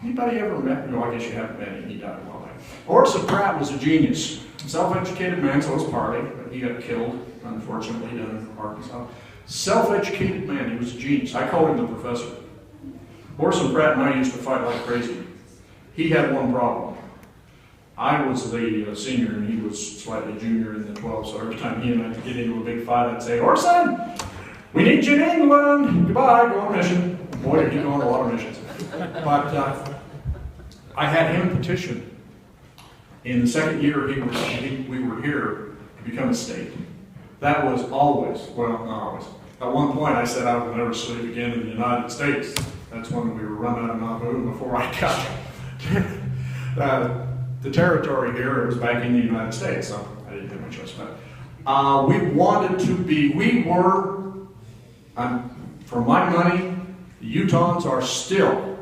Anybody ever met? No, I guess you haven't met him. He died a while back. Orson Pratt was a genius. Self-educated man, so was Parley, but he got killed, unfortunately, down in Arkansas. Self-educated man, he was a genius. I call him the professor. Orson Pratt and I used to fight like crazy. He had one problem. I was the senior and he was slightly junior in the 12, so every time he and I would get into a big fight, I'd say, Orson, we need you in England. Goodbye, go on a mission. Boy, did he go on a lot of missions. But I had him petition. In the second year we were here to become a state. That was always, well, not always. At one point I said I would never sleep again in the United States. That's when we were run out of Nauvoo before I got the territory here. It was back in the United States, so I didn't have my choice. But we wanted to be, for my money, the Utahns are still,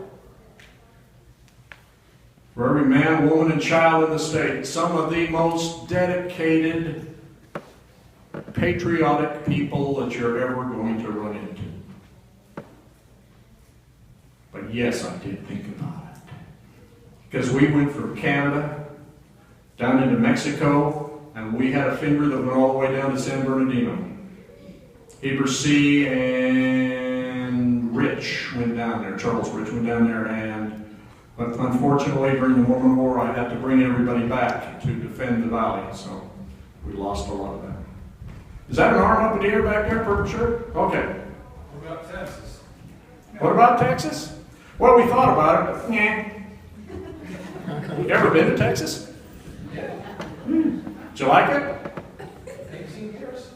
for every man, woman, and child in the state, some of the most dedicated, patriotic people that you're ever going to run into. But yes, I did think about it. Because we went from Canada down into Mexico, and we had a finger that went all the way down to San Bernardino. Heber C. and Rich went down there, Charles Rich went down there, but unfortunately during the Mormon War I had to bring everybody back to defend the valley, so we lost a lot of that. Is that an arm up in the air back there, purple shirt? Okay. What about Texas? What about Texas? Well, we thought about it, but yeah. You ever been to Texas? Yeah. Did you like it? 18 years.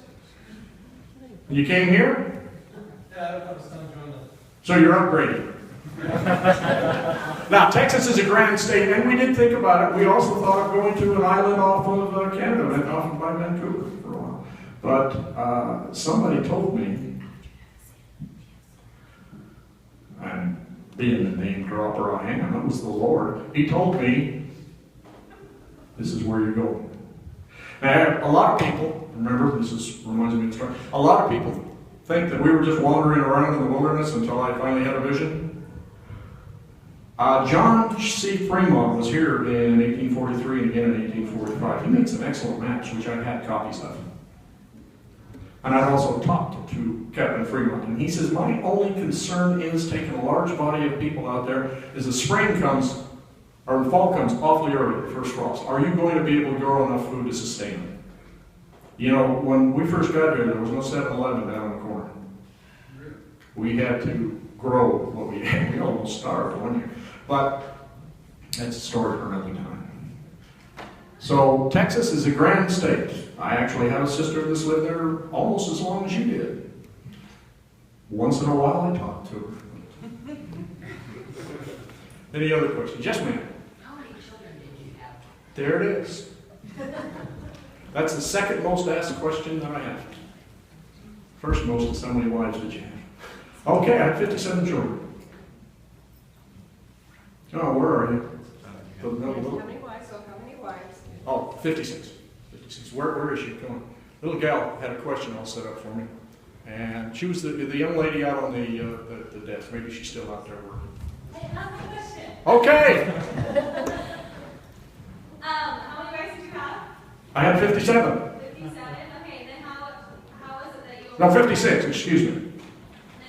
You came here? Yeah, I was done doing the... So you're upgrading. Now, Texas is a grand state, and we did think about it. We also thought of going to an island off of Canada, off by Vancouver for a while. But somebody told me, and being the name dropper I am, it was the Lord. He told me, this is where you're going. Now, a lot of people, remember, reminds me of the story, a lot of people think that we were just wandering around in the wilderness until I finally had a vision. John C. Fremont was here in 1843 and again in 1845. He made some excellent maps, which I had copies of. And I also talked to Captain Fremont, and he says, my only concern is taking a large body of people out there as the spring comes, or the fall comes awfully early, the first frost. Are you going to be able to grow enough food to sustain them? You know, when we first got here, there was no 7-Eleven down in the corner. We had to grow what we had. We almost starved one year. But that's a story for another time. So Texas is a grand state. I actually have a sister that's lived there almost as long as you did. Once in a while I talk to her. Any other questions? Yes, ma'am. How many children did you have? There it is. That's the second most asked question that I have. First most, how many wives did you have? Okay, I had 57 children. Oh, where are you? How many wives, so how many wives? Oh, 56. 56. Where is she? Come on. Little gal had a question all set up for me. And she was the young lady out on the desk. Maybe she's still out there working. Hey, ask my question. Okay. How many wives did you have? I had 57. 57? Okay, then how was it that you No, 56, excuse me. Then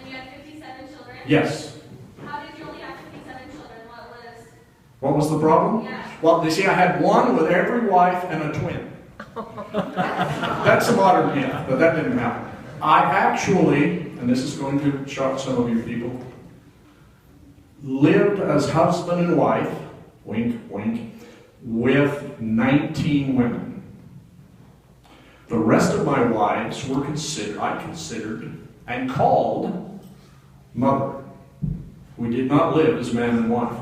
you had 57 children? Yes. How did you only have 57 children? What was the problem? Yeah. Well, you see, I had one with every wife and a twin. That's a modern myth, but that didn't happen. I actually, and this is going to shock some of you people, lived as husband and wife, wink, wink, with 19 women. The rest of my wives were I considered and called mother. We did not live as man and wife.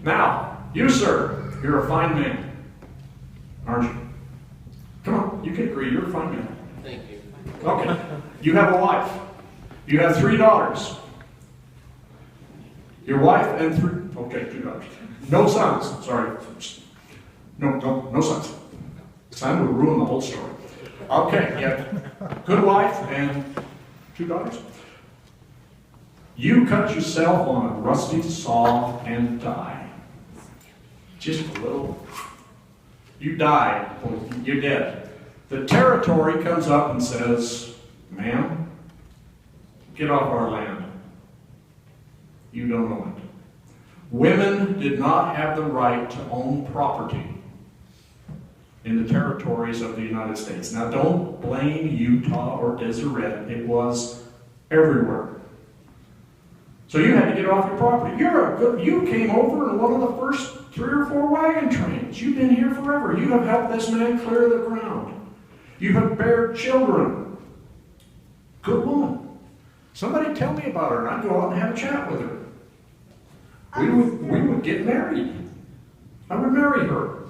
Now, you, sir, you're a fine man, aren't you? Come on, you can agree, you're a fine man. Thank you. Okay, you have a wife. You have 3 daughters. Your wife and 2 daughters. No sons, sorry. No sons. Son would ruin the whole story. Okay, you have good wife and 2 daughters. You cut yourself on a rusty saw and die. Just a little. You died. You're dead. The territory comes up and says, ma'am, get off our land. You don't own it. Women did not have the right to own property in the territories of the United States. Now, don't blame Utah or Deseret. It was everywhere. So you had to get off your property. You came over in one of the first 3 or 4 wagon trains. You've been here forever. You have helped this man clear the ground. You have bared children. Good woman. Somebody tell me about her, and I'd go out and have a chat with her. We would get married. I would marry her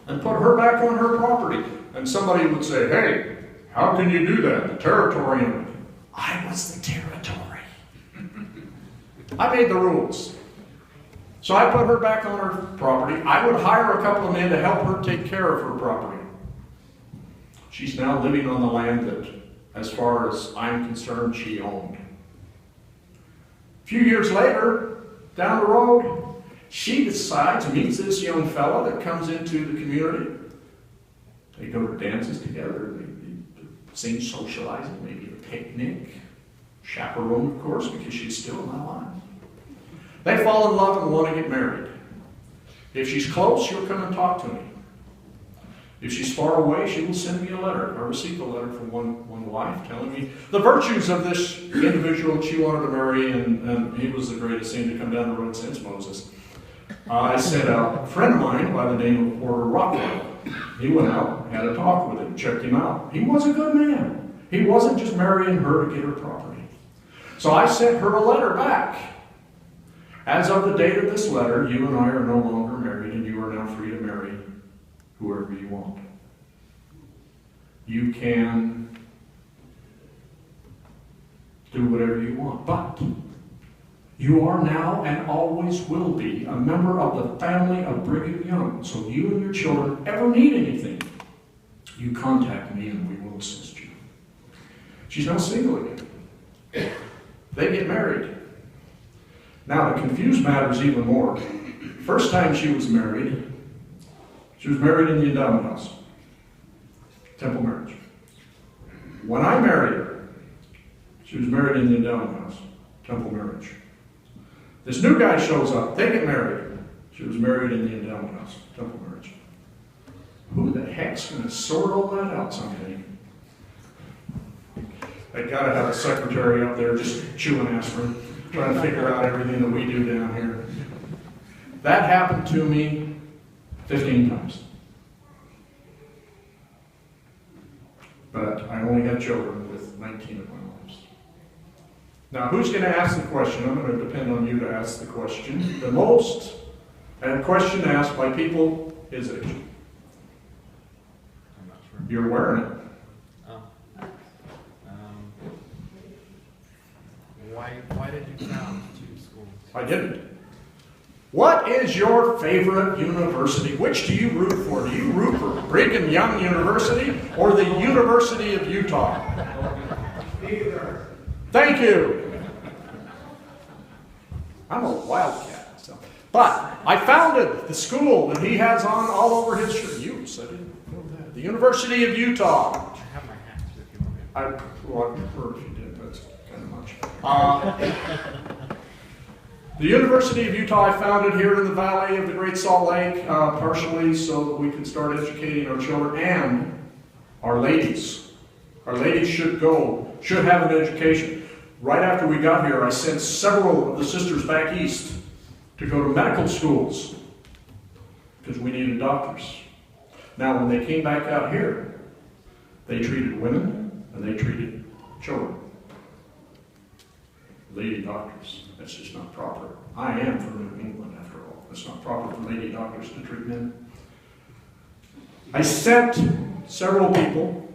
and put her back on her property. And somebody would say, hey, how can you do that? The territory. I was the territory. I made the rules. So I put her back on her property. I would hire a couple of men to help her take care of her property. She's now living on the land that, as far as I'm concerned, she owned. A few years later, down the road, she decides, meets this young fella that comes into the community. They go to dances together, they sing socializing, maybe a picnic, chaperone, of course, because she's still in my life. They fall in love and want to get married. If she's close, she'll come and talk to me. If she's far away, she will send me a letter. I received a letter from one wife telling me the virtues of this individual she wanted to marry, and he was the greatest thing to come down the road since Moses. I sent out a friend of mine by the name of Porter Rockwell. He went out, had a talk with him, checked him out. He was a good man. He wasn't just marrying her to get her property. So I sent her a letter back. As of the date of this letter, you and I are no longer married, and you are now free to marry whoever you want. You can do whatever you want, but you are now and always will be a member of the family of Brigham Young. So you and your children ever need anything, you contact me and we will assist you. She's now single again. They get married. Now, to confuse matters even more, first time she was married in the endowment house. Temple marriage. When I married her, she was married in the endowment house. Temple marriage. This new guy shows up. They get married. She was married in the endowment house. Temple marriage. Who the heck's going to sort all that out someday? They got to have a secretary up there just chewing aspirin, trying to figure out everything that we do down here. That happened to me 15 times. But I only had children with 19 of my wives. Now, who's going to ask the question? I'm going to depend on you to ask the question. The most question asked by people is age. I'm not sure. You're wearing it. Oh. Why did you found two schools? I didn't. What is your favorite university? Which do you root for? Do you root for Brigham Young University or the University of Utah? Neither. Thank you. I'm a wildcat. So. But I founded the school that he has on all over his shirt. I didn't know that. The University of Utah. I have my hat if you want me. Well, I prefer if you did. That's kind of much. The University of Utah I founded here in the valley of the Great Salt Lake, partially so that we could start educating our children and our ladies. Our ladies should have an education. Right after we got here, I sent several of the sisters back east to go to medical schools because we needed doctors. Now, when they came back out here, they treated women and they treated children. Lady doctors. That's just not proper. I am from New England, after all. It's not proper for lady doctors to treat men. I sent several people,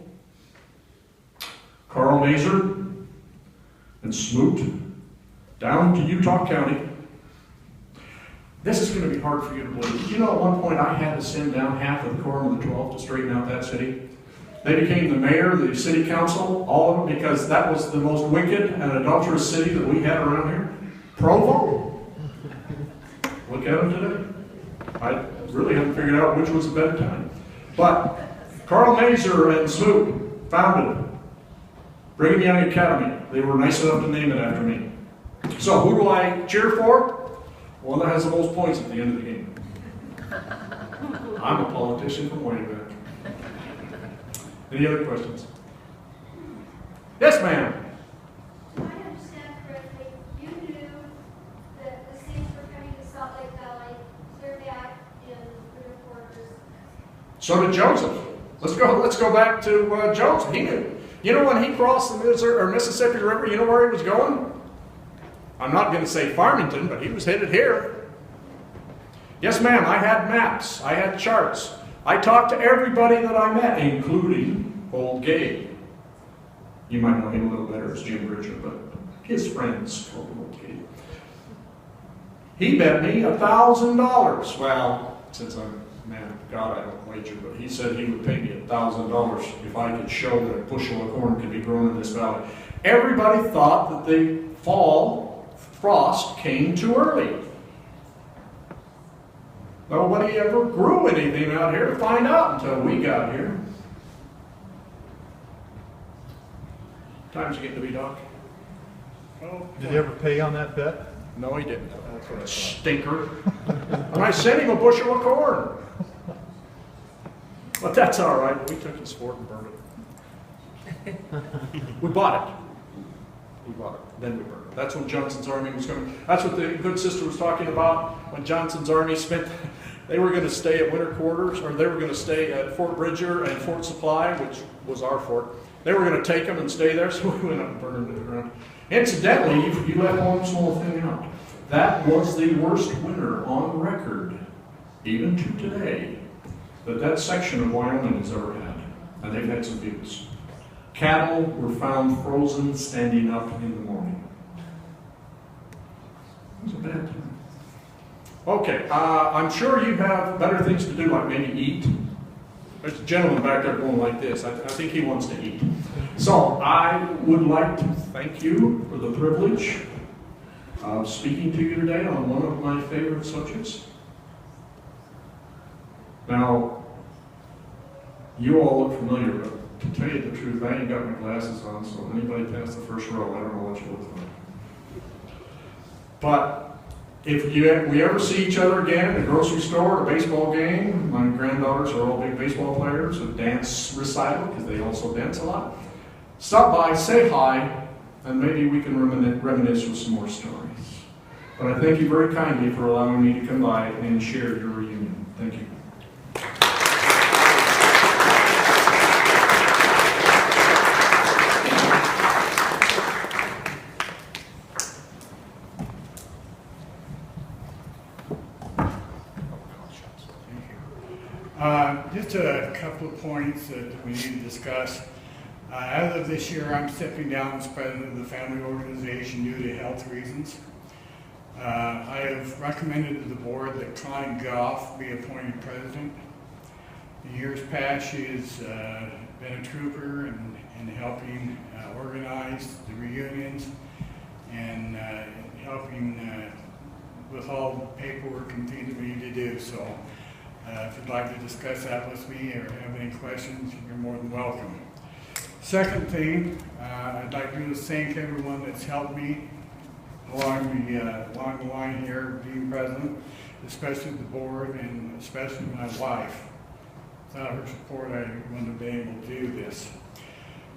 Carl Mazer and Smoot, down to Utah County. This is going to be hard for you to believe. Did you know at one point I had to send down half of the Quorum of the 12 to straighten out that city? They became the mayor, the city council, all of them, because that was the most wicked and adulterous city that we had around here. Provo. Look at them today. I really haven't figured out which was the better time. But Carl Mazer and Smoot founded Brigham Young Academy. They were nice enough to name it after me. So who do I cheer for? One that has the most points at the end of the game. I'm a politician from way back. Any other questions? Yes, ma'am. I understand correctly, you knew that the Saints were coming to Salt Lake Valley, served out in winter quarters. So did Joseph. Let's go back to Joseph. He knew. You know when he crossed the Mississippi River, you know where he was going? I'm not going to say Farmington, but he was headed here. Yes, ma'am, I had maps. I had charts. I talked to everybody that I met, including old Gabe. You might know him a little better as Jim Bridger, but his friends called him old Gabe. He bet me $1,000. Well, since I'm a man of God, I don't wager, but he said he would pay me $1,000 if I could show that a bushel of corn could be grown in this valley. Everybody thought that the fall frost came too early. Nobody ever grew anything out here to find out until we got here. Time's getting to be dark. Oh, Did he ever pay on that bet? no, he didn't. That's what I stinker. And I sent him a bushel of corn. But that's all right. We took his fort and burned it. We bought it. Then we burned it. That's when Johnson's army was coming. That's what the good sister was talking about when Johnson's army they were going to stay at winter quarters, or they were going to stay at Fort Bridger and Fort Supply, which was our fort. They were going to take them and stay there, so we went up and burned them to the ground. Incidentally, you left one small thing out. That was the worst winter on record, even to today, that section of Wyoming has ever had. And they've had some views. Cattle were found frozen standing up in the morning. It was a bad time. Okay, I'm sure you have better things to do, like maybe eat. There's a gentleman back there going like this. I think he wants to eat. So I would like to thank you for the privilege of speaking to you today on one of my favorite subjects. Now, you all look familiar, but to tell you the truth, I ain't got my glasses on, so anybody past the first row, I don't know what you look like. But if we ever see each other again at a grocery store or a baseball game, my granddaughters are all big baseball players, a dance recital, because they also dance a lot. Stop by, say hi, and maybe we can reminisce with some more stories. But I thank you very kindly for allowing me to come by and share your reunion. Thank you. Just a couple of points that we need to discuss. As of this year, I'm stepping down as president of the family organization due to health reasons. I have recommended to the board that Klein Goff be appointed president. In years past, she has been a trooper in helping organize the reunions and helping with all the paperwork and things we need to do. So if you'd like to discuss that with me or have any questions, you're more than welcome. Second thing, I'd like to thank everyone that's helped me along the line here, being president, especially the board and especially my wife. Without her support, I wouldn't have been able to do this.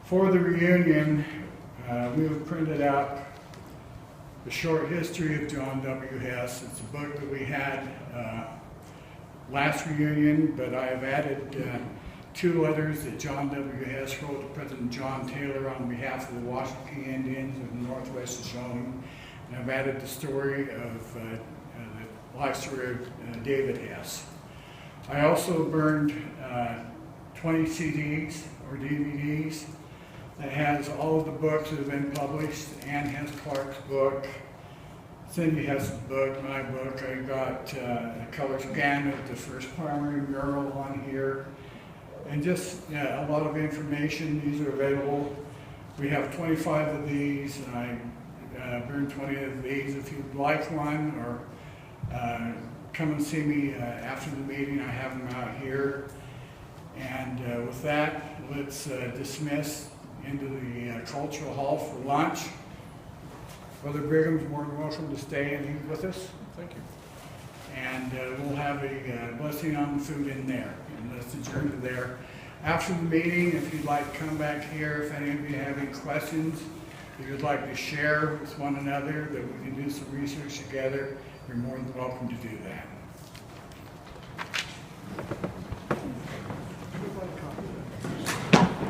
For the reunion, we have printed out the short history of John W. Hess. It's a book that we had last reunion, but I have added 2 letters that John W. Hess wrote to President John Taylor on behalf of the Washington Indians of the Northwest Shoshone. And I've added the story of the life story of David Hess. I also burned 20 CDs or DVDs that has all of the books that have been published, Ann Hess Clark's book, Cindy Hess's book, my book. I got a color scan of the first primary mural on here, and just a lot of information. These are available. We have 25 of these, and I burned 20 of these. If you'd like one, or come and see me after the meeting, I have them out here. And with that, let's dismiss into the cultural hall for lunch. Brother Brigham's more than welcome to stay and eat with us. Thank you. And we'll have a blessing on the food in there. And let's adjourn to there. After the meeting, if you'd like to come back here, if any of you have any questions, if you'd like to share with one another, that we can do some research together, you're more than welcome to do that.